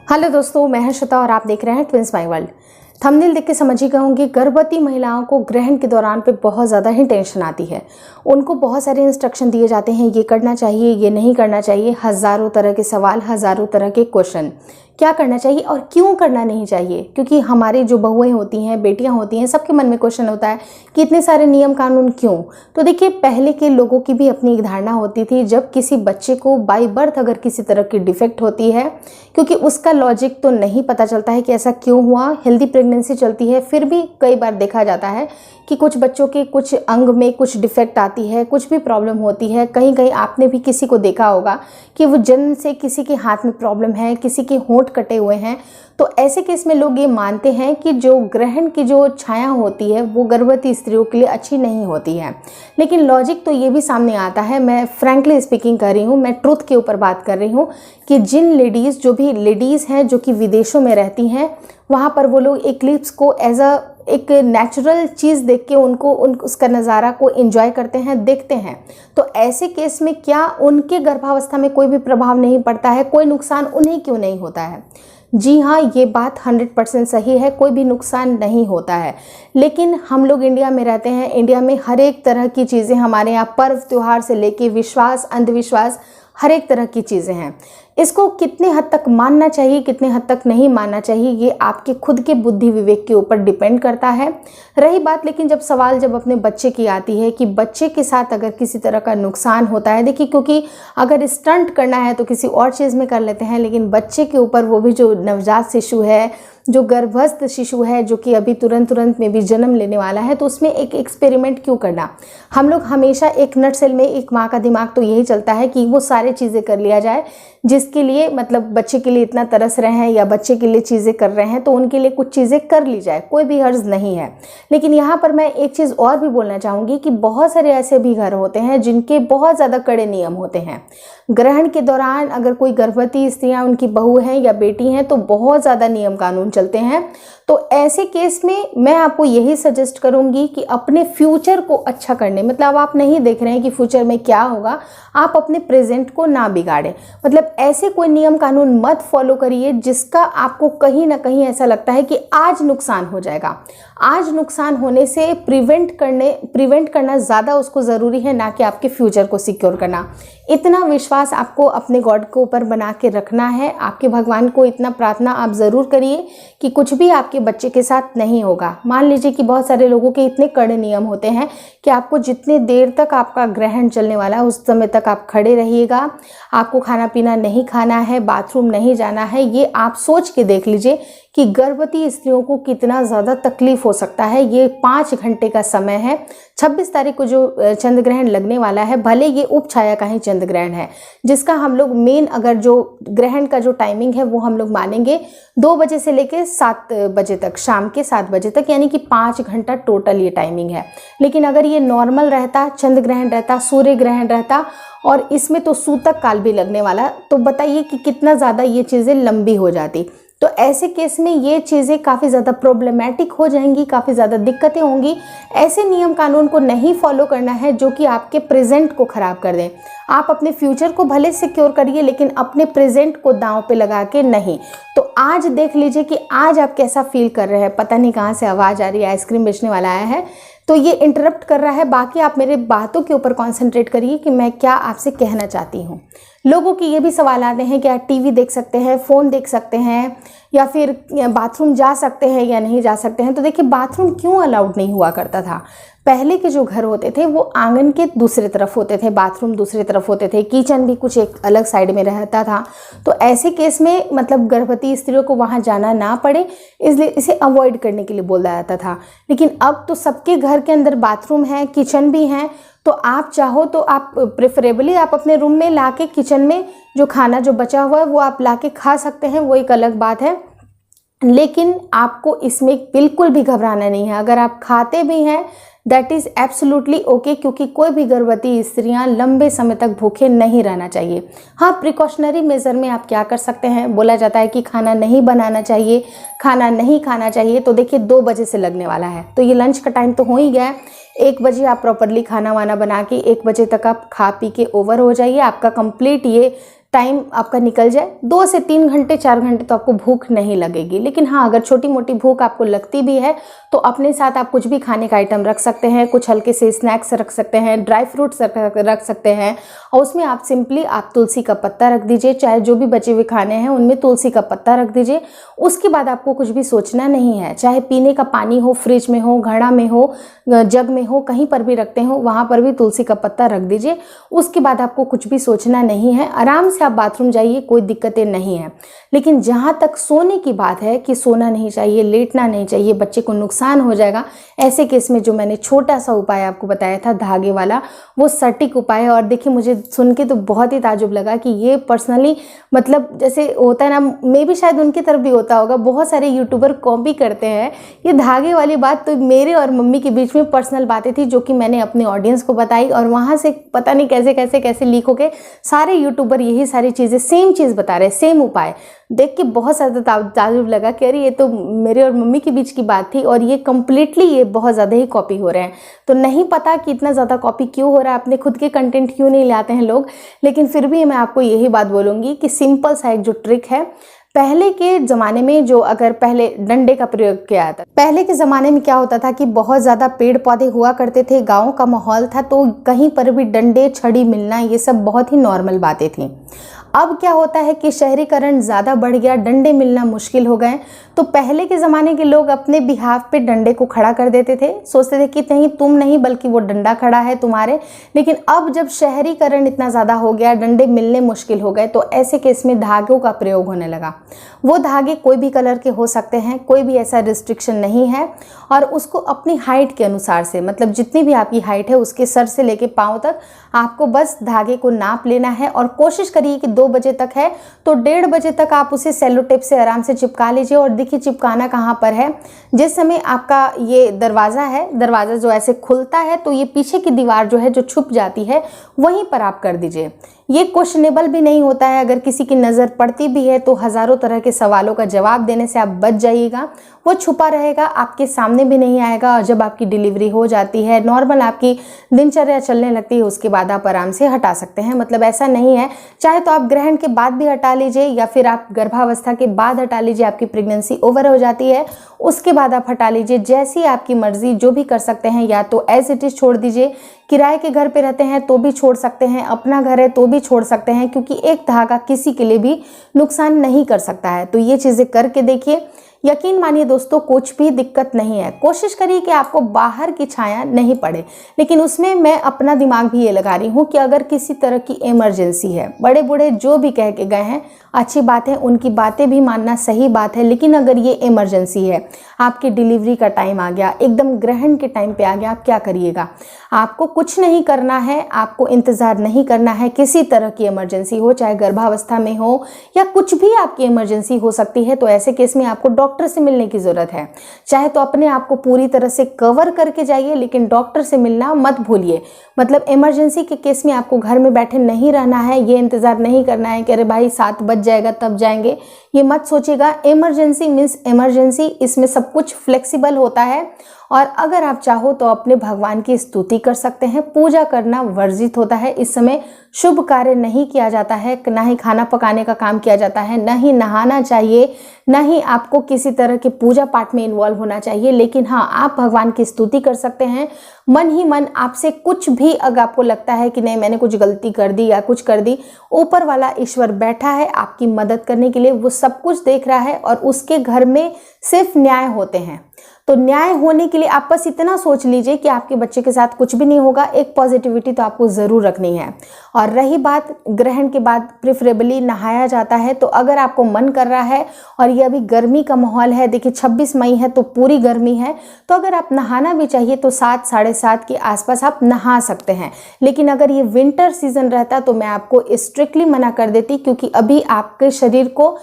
Hello दोस्तों, मैं हर्षिता और आप देख रहे हैं ट्विंस माय वर्ल्ड। थंबनेल देख के समझ ही गए होंगे, गर्भवती महिलाओं को ग्रहण के दौरान पे बहुत ज़्यादा ही टेंशन आती है। उनको बहुत सारे इंस्ट्रक्शन दिए जाते हैं, ये करना चाहिए, ये नहीं करना चाहिए, हज़ारों तरह के सवाल, हज़ारों तरह के क्वेश्चन। क्या करना चाहिए और क्यों करना नहीं चाहिए, क्योंकि हमारी जो बहुएं होती हैं, बेटियां होती हैं, सबके मन में क्वेश्चन होता है कि इतने सारे नियम कानून क्यों। तो देखिए, पहले के लोगों की भी अपनी एक धारणा होती थी। जब किसी बच्चे को बाय बर्थ अगर किसी तरह की डिफेक्ट होती है, क्योंकि उसका लॉजिक तो नहीं पता चलता है कि ऐसा क्यों हुआ, हेल्दी प्रेगनेंसी चलती है, फिर भी कई बार देखा जाता है कि कुछ बच्चों के कुछ अंग में कुछ डिफेक्ट आती है, कुछ भी प्रॉब्लम होती है। कहीं कहीं आपने भी किसी को देखा होगा कि वो जन्म से किसी के हाथ में प्रॉब्लम है, किसी के होंठ कटे हुए हैं। तो ऐसे केस में लोग ये मानते हैं कि जो ग्रहण की जो छाया होती है वो गर्भवती स्त्रियों के लिए अच्छी नहीं होती है। लेकिन लॉजिक तो ये भी सामने आता है, मैं फ्रैंकली स्पीकिंग कर रही हूँ, मैं ट्रुथ के ऊपर बात कर रही हूँ कि जिन लेडीज़, जो भी लेडीज़ हैं जो कि विदेशों में रहती हैं, वहाँ पर वो लोग एक्लिप्स को एज अ एक नेचुरल चीज़ देख के उसका नज़ारा को एंजॉय करते हैं, देखते हैं। तो ऐसे केस में क्या उनके गर्भावस्था में कोई भी प्रभाव नहीं पड़ता है, कोई नुकसान उन्हें क्यों नहीं होता है? जी हाँ, ये बात 100% सही है, कोई भी नुकसान नहीं होता है। लेकिन हम लोग इंडिया में रहते हैं, इंडिया में हर एक तरह की चीज़ें, हमारे यहाँ पर्व त्योहार से लेके विश्वास, अंधविश्वास, हर एक तरह की चीज़ें हैं। इसको कितने हद तक मानना चाहिए, कितने हद तक नहीं मानना चाहिए, ये आपके खुद के बुद्धि विवेक के ऊपर डिपेंड करता है। रही बात, लेकिन जब अपने बच्चे की आती है कि बच्चे के साथ अगर किसी तरह का नुकसान होता है, देखिए, क्योंकि अगर स्टंट करना है तो किसी और चीज़ में कर लेते हैं, लेकिन बच्चे के ऊपर, वो भी जो नवजात शिशु है, जो गर्भस्थ शिशु है, जो कि अभी तुरंत में भी जन्म लेने वाला है, तो उसमें एक एक्सपेरिमेंट क्यों करना। हम लोग हमेशा एक नटसेल में, एक माँ का दिमाग तो यही चलता है कि वो सारे चीज़ें कर लिया जाए जिसके लिए, मतलब बच्चे के लिए इतना तरस रहे हैं या बच्चे के लिए चीज़ें कर रहे हैं, तो उनके लिए कुछ चीज़ें कर ली जाए, कोई भी हर्ज नहीं है। लेकिन यहाँ पर मैं एक चीज़ और भी बोलना चाहूँगी कि बहुत सारे ऐसे भी घर होते हैं जिनके बहुत ज़्यादा कड़े नियम होते हैं। ग्रहण के दौरान अगर कोई गर्भवती स्त्रियाँ, उनकी बहू हैं या बेटी हैं, तो बहुत ज़्यादा नियम कानून चलते हैं। तो ऐसे केस में मैं आपको यही सजेस्ट करूंगी कि अपने फ्यूचर को अच्छा करने, मतलब आप नहीं देख रहे हैं कि फ्यूचर में क्या होगा, आप अपने प्रेजेंट को ना बिगाड़ें। मतलब ऐसे कोई नियम कानून मत फॉलो करिए जिसका आपको कहीं ना कहीं ऐसा लगता है कि आज नुकसान हो जाएगा। आज नुकसान होने से प्रिवेंट करना ज़्यादा उसको ज़रूरी है, ना कि आपके फ्यूचर को सिक्योर करना। इतना विश्वास आपको अपने गॉड के ऊपर बना के रखना है। आपके भगवान को इतना प्रार्थना आप ज़रूर करिए कि कुछ भी आपके बच्चे के साथ नहीं होगा। मान लीजिए कि बहुत सारे लोगों के इतने कड़े नियम होते हैं कि आपको जितने देर तक आपका ग्रहण चलने वाला है उस समय तक आप खड़े रहिएगा, आपको खाना पीना नहीं खाना है, बाथरूम नहीं जाना है। ये आप सोच के देख लीजिए कि गर्भवती स्त्रियों को कितना ज़्यादा तकलीफ हो सकता है। ये 5 घंटे का समय है। 26 तारीख को जो चंद्र ग्रहण लगने वाला है, भले ये उपछाया का ही चंद्र ग्रहण है, जिसका हम लोग मेन, अगर जो ग्रहण का जो टाइमिंग है वो हम लोग मानेंगे 2 बजे से लेके 7 बजे तक, शाम के 7 बजे तक, यानी कि 5 घंटा टोटल ये टाइमिंग है। लेकिन अगर ये नॉर्मल रहता, चंद्र ग्रहण रहता, सूर्य ग्रहण रहता, और इसमें तो सूतक काल भी लगने वाला, तो बताइए कि कितना ज़्यादा ये चीज़ें लंबी हो जाती। तो ऐसे केस में ये चीज़ें काफ़ी ज़्यादा प्रॉब्लमेटिक हो जाएंगी, काफ़ी ज़्यादा दिक्कतें होंगी। ऐसे नियम कानून को नहीं फॉलो करना है जो कि आपके प्रेजेंट को ख़राब कर दें। आप अपने फ्यूचर को भले सिक्योर करिए, लेकिन अपने प्रेजेंट को दांव पे लगा के नहीं। तो आज देख लीजिए कि आज आप कैसा फील कर रहे हैं। पता नहीं कहाँ से आवाज़ आ रही है, आइसक्रीम बेचने वाला आया है तो ये इंटरप्ट कर रहा है। बाकी आप मेरे बातों के ऊपर कॉन्सेंट्रेट करिए कि मैं क्या आपसे कहना चाहती हूँ। लोगों के ये भी सवाल आते हैं कि आप टीवी देख सकते हैं, फ़ोन देख सकते हैं, या फिर बाथरूम जा सकते हैं या नहीं जा सकते हैं। तो देखिए, बाथरूम क्यों अलाउड नहीं हुआ करता था? पहले के जो घर होते थे वो आंगन के दूसरे तरफ होते थे, बाथरूम दूसरी तरफ होते थे, किचन भी कुछ एक अलग साइड में रहता था। तो ऐसे केस में मतलब गर्भवती स्त्रियों को वहाँ जाना ना पड़े, इसलिए इसे अवॉइड करने के लिए बोला जाता था। लेकिन अब तो सबके घर के अंदर बाथरूम है, किचन भी है। तो आप चाहो तो आप प्रेफरेबली आप अपने रूम में लाके, किचन में जो खाना जो बचा हुआ है वो आप लाके खा सकते हैं, वो एक अलग बात है। लेकिन आपको इसमें बिल्कुल भी घबराना नहीं है। अगर आप खाते भी हैं, दैट इज़ एब्सोल्युटली ओके, क्योंकि कोई भी गर्भवती स्त्रियां लंबे समय तक भूखे नहीं रहना चाहिए। हाँ, प्रिकॉशनरी मेजर में आप क्या कर सकते हैं, बोला जाता है कि खाना नहीं बनाना चाहिए, खाना नहीं खाना चाहिए। तो देखिए, 2 बजे से लगने वाला है, तो ये लंच का टाइम तो हो ही गया है। 1 बजे आप प्रॉपरली खाना वाना बना के 1 बजे तक आप खा पी के ओवर हो जाइए। आपका कंप्लीट ये टाइम आपका निकल जाए, 2 से 3 घंटे 4 घंटे तो आपको भूख नहीं लगेगी। लेकिन हाँ, अगर छोटी मोटी भूख आपको लगती भी है तो अपने साथ आप कुछ भी खाने का आइटम रख सकते हैं, कुछ हल्के से स्नैक्स रख सकते हैं, ड्राई फ्रूट्स रख सकते हैं, और उसमें आप सिंपली आप तुलसी का पत्ता रख दीजिए। चाहे जो भी बचे हुए खाने हैं उनमें तुलसी का पत्ता रख दीजिए। उसके बाद आपको कुछ भी सोचना नहीं है, चाहे पीने का पानी हो, फ्रिज में हो, घड़ा में हो, जग में हो, कहीं पर भी रखते हो वहाँ पर भी तुलसी का पत्ता रख दीजिए। उसके बाद आपको कुछ भी सोचना नहीं है, आराम से आप बाथरूम जाइए, कोई दिक्कतें नहीं है। लेकिन जहाँ तक सोने की बात है कि सोना नहीं चाहिए, लेटना नहीं चाहिए, बच्चे को नुकसान हो जाएगा, ऐसे केस में जो मैंने छोटा सा उपाय आपको बताया था धागे वाला, वो सटीक उपाय है। और देखिए, मुझे सुन के तो बहुत ही ताजुब लगा कि ये पर्सनली मतलब जैसे होता है ना, मे भी शायद उनकी तरफ भी होता होगा, बहुत सारे यूट्यूबर कॉपी करते हैं। ये धागे वाली बात तो मेरे और मम्मी के बीच में पर्सनल बातें थी जो कि मैंने अपने ऑडियंस को बताई, और वहाँ से पता नहीं कैसे कैसे कैसे लीक हो के सारे यूट्यूबर यही सारी चीज़ें सेम चीज़ बता रहे, सेम उपाय। देख के बहुत ज़्यादा ताजुब लगा कि अरे ये तो मेरे और मम्मी के बीच की बात थी, और ये कम्प्लीटली ये बहुत ज़्यादा ही कॉपी हो रहे हैं। तो नहीं पता कि इतना ज़्यादा कॉपी क्यों हो रहा है, अपने खुद के कंटेंट क्यों नहीं लाते हैं लोग। लेकिन फिर भी मैं आपको यही बात बोलूँगी कि सिंपल सा एक जो ट्रिक है, पहले के ज़माने में जो अगर पहले डंडे का प्रयोग किया जाता, पहले के ज़माने में क्या होता था कि बहुत ज़्यादा पेड़ पौधे हुआ करते थे, गाँव का माहौल था, तो कहीं पर भी डंडे छड़ी मिलना ये सब बहुत ही नॉर्मल बातें थी। अब क्या होता है कि शहरीकरण ज़्यादा बढ़ गया, डंडे मिलना मुश्किल हो गए। तो पहले के ज़माने के लोग अपने बिहाफ पे डंडे को खड़ा कर देते थे, सोचते थे कि नहीं तुम नहीं बल्कि वो डंडा खड़ा है तुम्हारे। लेकिन अब जब शहरीकरण इतना ज़्यादा हो गया, डंडे मिलने मुश्किल हो गए, तो ऐसे केस में धागों का प्रयोग होने लगा। वो धागे कोई भी कलर के हो सकते हैं, कोई भी ऐसा रिस्ट्रिक्शन नहीं है, और उसको अपनी हाइट के अनुसार से, मतलब जितनी भी आपकी हाइट है उसके सर से लेके पाँव तक आपको बस धागे को नाप लेना है। और कोशिश करिए कि 2 बजे तक है तो 1:30 बजे तक आप उसे सेलो टेप से आराम से चिपका लीजिए। और देखिए चिपकाना कहाँ पर है, जिस समय आपका ये दरवाज़ा है, दरवाज़ा जो ऐसे खुलता है तो ये पीछे की दीवार जो है जो छुप जाती है वहीं पर आप कर दीजिए। ये क्वेश्चनेबल भी नहीं होता है, अगर किसी की नज़र पड़ती भी है तो हज़ारों तरह के सवालों का जवाब देने से आप बच जाइएगा। वो छुपा रहेगा, आपके सामने भी नहीं आएगा, और जब आपकी डिलीवरी हो जाती है, नॉर्मल आपकी दिनचर्या चलने लगती है, उसके बाद आप आराम से हटा सकते हैं। मतलब ऐसा नहीं है, चाहे तो आप ग्रहण के बाद भी हटा लीजिए या फिर आप गर्भावस्था के बाद हटा लीजिए, आपकी प्रेगनेंसी ओवर हो जाती है उसके बाद आप हटा लीजिए, जैसी आपकी मर्जी, जो भी कर सकते हैं। या तो एज इट इज़ छोड़ दीजिए, किराए के घर पे रहते हैं तो भी छोड़ सकते हैं, अपना घर है तो भी छोड़ सकते हैं, क्योंकि एक धागा किसी के लिए भी नुकसान नहीं कर सकता है। तो ये चीज़ें करके देखिए, यकीन मानिए दोस्तों कुछ भी दिक्कत नहीं है। कोशिश करिए कि आपको बाहर की छाया नहीं पड़े, लेकिन उसमें मैं अपना दिमाग भी ये लगा रही हूँ कि अगर किसी तरह की इमरजेंसी है, बड़े बूढ़े जो भी कह के गए हैं अच्छी बात है, उनकी बातें भी मानना सही बात है, लेकिन अगर ये इमरजेंसी है, आपकी डिलीवरी का टाइम आ गया, एकदम ग्रहण के टाइम पे आ गया, आप क्या करिएगा? आपको कुछ नहीं करना है, आपको इंतज़ार नहीं करना है। किसी तरह की इमरजेंसी हो, चाहे गर्भावस्था में हो या कुछ भी आपकी इमरजेंसी हो सकती है, तो ऐसे केस में आपको डॉक्टर से मिलने की ज़रूरत है। चाहे तो अपने आप को पूरी तरह से कवर करके जाइए, लेकिन डॉक्टर से मिलना मत भूलिए। मतलब इमरजेंसी के केस में आपको घर में बैठे नहीं रहना है, ये इंतज़ार नहीं करना है कि अरे भाई 7 बज जाएगा तब जाएंगे, ये मत सोचिएगा। इमरजेंसी मीन्स इमरजेंसी, इसमें सब कुछ फ्लेक्सिबल होता है। और अगर आप चाहो तो अपने भगवान की स्तुति कर सकते हैं। पूजा करना वर्जित होता है, इस समय शुभ कार्य नहीं किया जाता है, ना ही खाना पकाने का काम किया जाता है, ना ही नहाना चाहिए, ना ही आपको किसी तरह के पूजा पाठ में इन्वॉल्व होना चाहिए। लेकिन हाँ, आप भगवान की स्तुति कर सकते हैं मन ही मन। आपसे कुछ भी अगर आपको लगता है कि नहीं मैंने कुछ गलती कर दी या कुछ कर दी, ऊपर वाला ईश्वर बैठा है आपकी मदद करने के लिए, वो सब कुछ देख रहा है और उसके घर में सिर्फ न्याय होते हैं। तो न्याय होने के लिए आप बस इतना सोच लीजिए कि आपके बच्चे के साथ कुछ भी नहीं होगा। एक पॉजिटिविटी तो आपको ज़रूर रखनी है। और रही बात ग्रहण के बाद प्रिफरेबली नहाया जाता है, तो अगर आपको मन कर रहा है और ये अभी गर्मी का माहौल है, देखिए 26 मई है तो पूरी गर्मी है, तो अगर आप नहाना भी चाहिए तो 7 साढ़े 7 के आसपास आप नहा सकते हैं। लेकिन अगर ये विंटर सीजन रहता तो मैं आपको स्ट्रिक्टली मना कर देती, क्योंकि अभी आपके शरीर को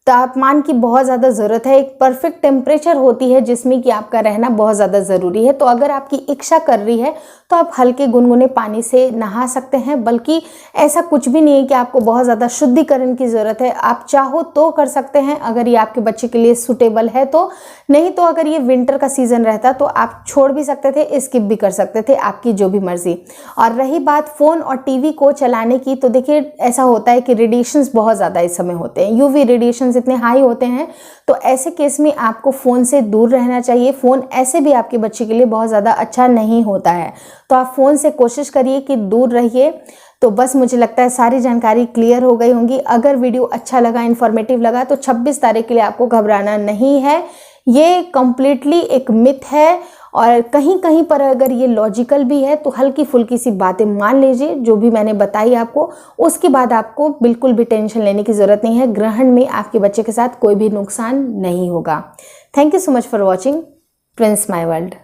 तापमान की बहुत ज़्यादा ज़रूरत है, एक परफेक्ट टेम्परेचर होती है जिसमें कि आपका रहना बहुत ज़्यादा ज़रूरी है। तो अगर आपकी इच्छा कर रही है तो आप हल्के गुनगुने पानी से नहा सकते हैं, बल्कि ऐसा कुछ भी नहीं है कि आपको बहुत ज़्यादा शुद्धिकरण की ज़रूरत है। आप चाहो तो कर सकते हैं अगर ये आपके बच्चे के लिए सूटेबल है तो, नहीं तो अगर ये विंटर का सीज़न रहता तो आप छोड़ भी सकते थे, स्किप भी कर सकते थे, आपकी जो भी मर्जी। और रही बात फ़ोन और टीवी को चलाने की, तो देखिए ऐसा होता है कि रेडिएशंस बहुत ज़्यादा इस समय होते हैं, यूवी रेडिएशंस इतने हाई होते हैं, तो ऐसे केस में आपको फ़ोन से दूर रहना चाहिए। फ़ोन ऐसे भी आपके बच्चे के लिए बहुत ज़्यादा अच्छा नहीं होता है, तो आप फ़ोन से कोशिश करिए कि दूर रहिए। तो बस मुझे लगता है सारी जानकारी क्लियर हो गई होंगी। अगर वीडियो अच्छा लगा, इन्फॉर्मेटिव लगा, तो 26 तारीख के लिए आपको घबराना नहीं है। ये कम्प्लीटली एक मिथ है और कहीं कहीं पर अगर ये लॉजिकल भी है तो हल्की फुल्की सी बातें मान लीजिए जो भी मैंने बताई आपको, उसके बाद आपको बिल्कुल भी टेंशन लेने की ज़रूरत नहीं है। ग्रहण में आपके बच्चे के साथ कोई भी नुकसान नहीं होगा। Thank you so much for watching twins my world.